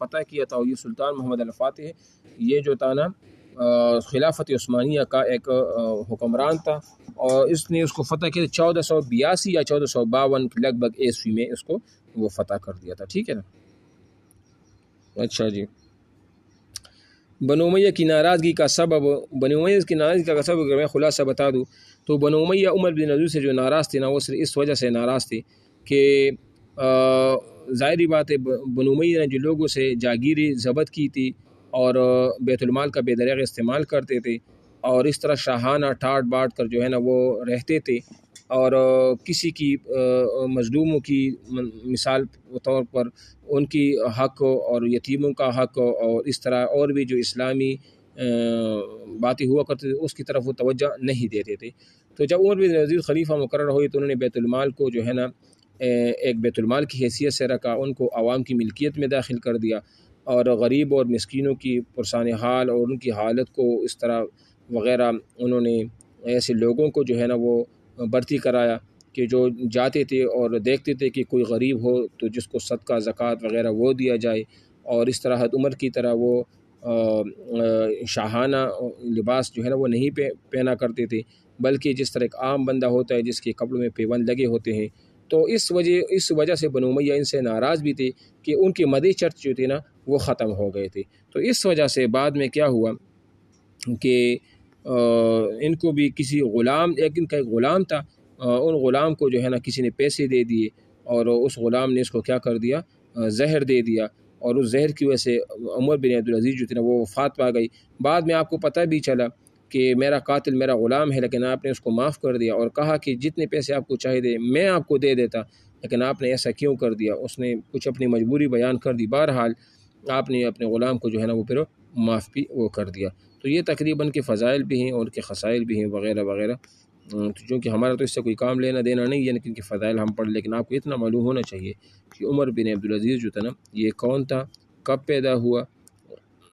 فتح کیا تھا، اور یہ سلطان محمد الفاتح یہ جو تھا نا خلافت عثمانیہ کا ایک حکمران تھا، اور اس نے اس کو فتح کیا 1482 یا 1452 کے لگ بھگ عیسوی میں اس کو وہ فتح کر دیا تھا، ٹھیک ہے نا۔ اچھا جی، بنو امیہ کی ناراضگی کا سبب، بنو امیہ کی ناراضگی کا سبب اگر میں خلاصہ بتا دوں تو بنو امیہ عمر بن عبدالعزیز سے جو ناراض تھے نا، وہ صرف اس وجہ سے ناراض تھے کہ ظاہری بات ہے بنو امیہ نے جو لوگوں سے جاگیری ضبط کی تھی اور بیت المال کا بے دریغ استعمال کرتے تھے، اور اس طرح شاہانہ ٹاٹ باٹ کر جو ہے نا وہ رہتے تھے، اور کسی کی مظلوموں کی مثال طور پر ان کی حق اور یتیموں کا حق اور اس طرح اور بھی جو اسلامی باتیں ہوا کرتے تھے اس کی طرف وہ توجہ نہیں دیتے تھے۔ تو جب عمر بن عزیز خلیفہ مقرر ہوئے تو انہوں نے بیت المال کو جو ہے نا ایک بیت المال کی حیثیت سے رکھا، ان کو عوام کی ملکیت میں داخل کر دیا، اور غریب اور مسکینوں کی پرسان حال اور ان کی حالت کو اس طرح وغیرہ انہوں نے ایسے لوگوں کو جو ہے نا وہ بھرتی کرایا کہ جو جاتے تھے اور دیکھتے تھے کہ کوئی غریب ہو تو جس کو صدقہ زکوٰۃ وغیرہ وہ دیا جائے، اور اس طرح حضرت عمر کی طرح وہ شاہانہ لباس جو ہے نا وہ نہیں پہنا کرتے تھے، بلکہ جس طرح ایک عام بندہ ہوتا ہے جس کے کپڑوں میں پیوند لگے ہوتے ہیں۔ تو اس وجہ سے بنو امیہ ان سے ناراض بھی تھے کہ ان کی مدح چرچ جو تھی نا وہ ختم ہو گئے تھے۔ تو اس وجہ سے بعد میں کیا ہوا کہ ان کو بھی کسی غلام، ایک ان کا ایک غلام تھا، ان غلام کو جو ہے نا کسی نے پیسے دے دیے، اور اس غلام نے اس کو کیا کر دیا، زہر دے دیا، اور اس زہر کی وجہ سے عمر بن عبدالعزیز جو تھے نا وہ وفات پا گئی۔ بعد میں آپ کو پتہ بھی چلا کہ میرا قاتل میرا غلام ہے، لیکن آپ نے اس کو معاف کر دیا اور کہا کہ جتنے پیسے آپ کو چاہیے میں آپ کو دے دیتا، لیکن آپ نے ایسا کیوں کر دیا؟ اس نے کچھ اپنی مجبوری بیان کر دی، بہرحال آپ نے اپنے غلام کو جو ہے نا وہ پھر معاف بھی وہ کر دیا۔ تو یہ تقریباً کے فضائل بھی ہیں اور کے خسائل بھی ہیں وغیرہ وغیرہ، چونکہ ہمارا تو اس سے کوئی کام لینا دینا نہیں ہے، لیکن کہ فضائل ہم پڑھ، لیکن آپ کو اتنا معلوم ہونا چاہیے کہ عمر بن عبدالعزیز جو تھا نا یہ کون تھا، کب پیدا ہوا،